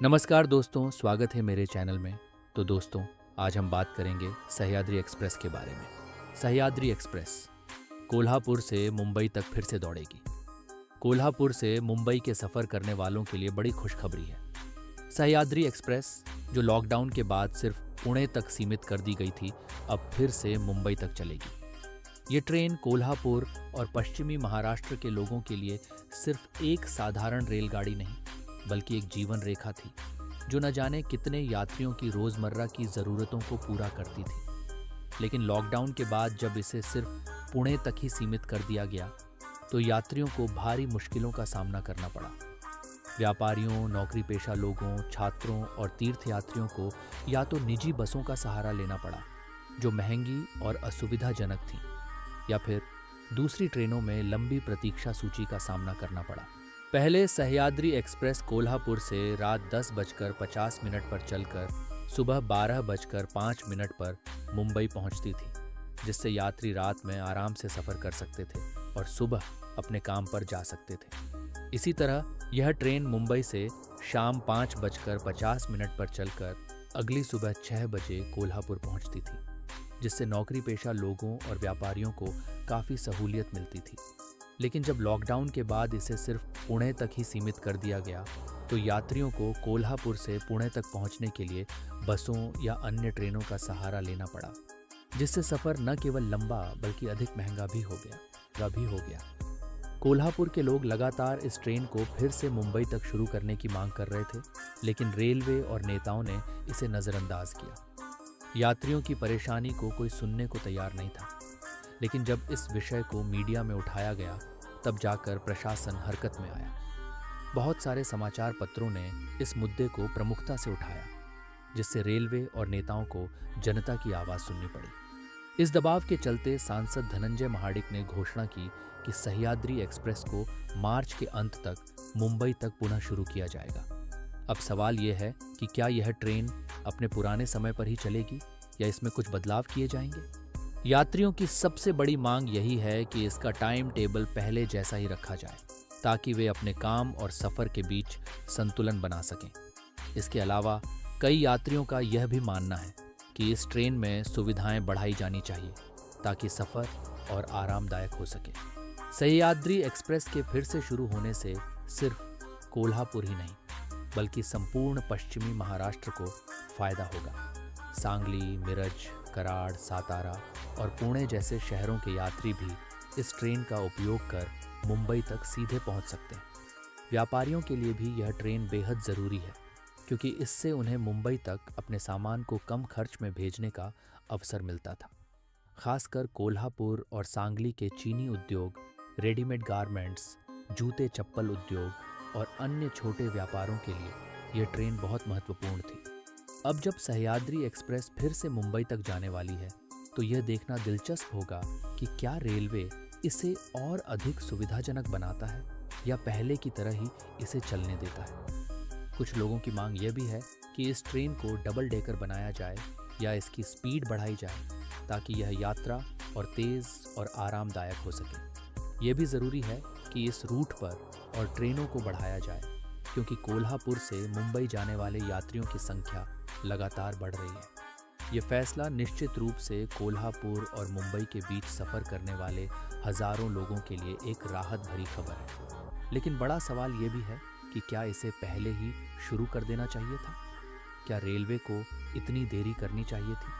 नमस्कार दोस्तों, स्वागत है मेरे चैनल में। तो दोस्तों, आज हम बात करेंगे सह्याद्री एक्सप्रेस के बारे में। सह्याद्री एक्सप्रेस कोल्हापुर से मुंबई तक फिर से दौड़ेगी। कोल्हापुर से मुंबई के सफ़र करने वालों के लिए बड़ी खुशखबरी है। सह्याद्री एक्सप्रेस, जो लॉकडाउन के बाद सिर्फ पुणे तक सीमित कर दी गई थी, अब फिर से मुंबई तक चलेगी। ये ट्रेन कोल्हापुर और पश्चिमी महाराष्ट्र के लोगों के लिए सिर्फ एक साधारण रेलगाड़ी नहीं, बल्कि एक जीवन रेखा थी, जो न जाने कितने यात्रियों की रोज़मर्रा की ज़रूरतों को पूरा करती थी। लेकिन लॉकडाउन के बाद जब इसे सिर्फ पुणे तक ही सीमित कर दिया गया, तो यात्रियों को भारी मुश्किलों का सामना करना पड़ा। व्यापारियों, नौकरी पेशा लोगों, छात्रों और तीर्थयात्रियों को या तो निजी बसों का सहारा लेना पड़ा, जो महंगी और असुविधाजनक थी, या फिर दूसरी ट्रेनों में लंबी प्रतीक्षा सूची का सामना करना पड़ा। पहले सह्याद्री एक्सप्रेस कोल्हापुर से रात 10:50 पर चलकर सुबह 12:05 पर मुंबई पहुंचती थी, जिससे यात्री रात में आराम से सफ़र कर सकते थे और सुबह अपने काम पर जा सकते थे। इसी तरह यह ट्रेन मुंबई से शाम 5:50 पर चलकर अगली सुबह 6 बजे कोल्हापुर पहुंचती थी, जिससे नौकरी पेशा लोगों और व्यापारियों को काफ़ी सहूलियत मिलती थी। लेकिन जब लॉकडाउन के बाद इसे सिर्फ पुणे तक ही सीमित कर दिया गया, तो यात्रियों को कोल्हापुर से पुणे तक पहुंचने के लिए बसों या अन्य ट्रेनों का सहारा लेना पड़ा, जिससे सफ़र न केवल लंबा बल्कि अधिक महंगा भी हो गया। कोल्हापुर के लोग लगातार इस ट्रेन को फिर से मुंबई तक शुरू करने की मांग कर रहे थे, लेकिन रेलवे और नेताओं ने इसे नज़रअंदाज किया। यात्रियों की परेशानी को कोई सुनने को तैयार नहीं था। लेकिन जब इस विषय को मीडिया में उठाया गया, तब जाकर प्रशासन हरकत में आया। बहुत सारे समाचार पत्रों ने इस मुद्दे को प्रमुखता से उठाया, जिससे रेलवे और नेताओं को जनता की आवाज़ सुननी पड़ी। इस दबाव के चलते सांसद धनंजय महाडिक ने घोषणा की कि सह्याद्री एक्सप्रेस को मार्च के अंत तक मुंबई तक पुनः शुरू किया जाएगा। अब सवाल यह है कि क्या यह ट्रेन अपने पुराने समय पर ही चलेगी या इसमें कुछ बदलाव किए जाएंगे। यात्रियों की सबसे बड़ी मांग यही है कि इसका टाइम टेबल पहले जैसा ही रखा जाए, ताकि वे अपने काम और सफ़र के बीच संतुलन बना सकें। इसके अलावा कई यात्रियों का यह भी मानना है कि इस ट्रेन में सुविधाएं बढ़ाई जानी चाहिए, ताकि सफ़र और आरामदायक हो सके। सह्याद्री एक्सप्रेस के फिर से शुरू होने से सिर्फ कोल्हापुर ही नहीं, बल्कि संपूर्ण पश्चिमी महाराष्ट्र को फ़ायदा होगा। सांगली, मिरज, कराड़, सातारा और पुणे जैसे शहरों के यात्री भी इस ट्रेन का उपयोग कर मुंबई तक सीधे पहुंच सकते हैं। व्यापारियों के लिए भी यह ट्रेन बेहद ज़रूरी है, क्योंकि इससे उन्हें मुंबई तक अपने सामान को कम खर्च में भेजने का अवसर मिलता था। खासकर कोल्हापुर और सांगली के चीनी उद्योग, रेडीमेड गारमेंट्स, जूते चप्पल उद्योग और अन्य छोटे व्यापारों के लिए यह ट्रेन बहुत महत्वपूर्ण थी। अब जब सह्याद्री एक्सप्रेस फिर से मुंबई तक जाने वाली है, तो यह देखना दिलचस्प होगा कि क्या रेलवे इसे और अधिक सुविधाजनक बनाता है या पहले की तरह ही इसे चलने देता है। कुछ लोगों की मांग यह भी है कि इस ट्रेन को डबल डेकर बनाया जाए या इसकी स्पीड बढ़ाई जाए, ताकि यह यात्रा और तेज़ और आरामदायक हो सके। यह भी ज़रूरी है कि इस रूट पर और ट्रेनों को बढ़ाया जाए, क्योंकि कोल्हापुर से मुंबई जाने वाले यात्रियों की संख्या लगातार बढ़ रही है। ये फैसला निश्चित रूप से कोल्हापुर और मुंबई के बीच सफ़र करने वाले हज़ारों लोगों के लिए एक राहत भरी खबर है। लेकिन बड़ा सवाल ये भी है कि क्या इसे पहले ही शुरू कर देना चाहिए था? क्या रेलवे को इतनी देरी करनी चाहिए थी?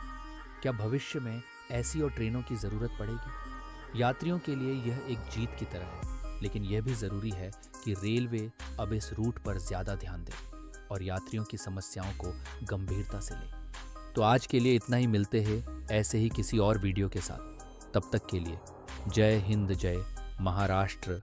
क्या भविष्य में ऐसी और ट्रेनों की ज़रूरत पड़ेगी? यात्रियों के लिए यह एक जीत की तरह है, लेकिन यह भी ज़रूरी है कि रेलवे अब इस रूट पर ज़्यादा ध्यान दे और यात्रियों की समस्याओं को गंभीरता से ले। तो आज के लिए इतना ही। मिलते हैं ऐसे ही किसी और वीडियो के साथ। तब तक के लिए जय हिंद, जय महाराष्ट्र।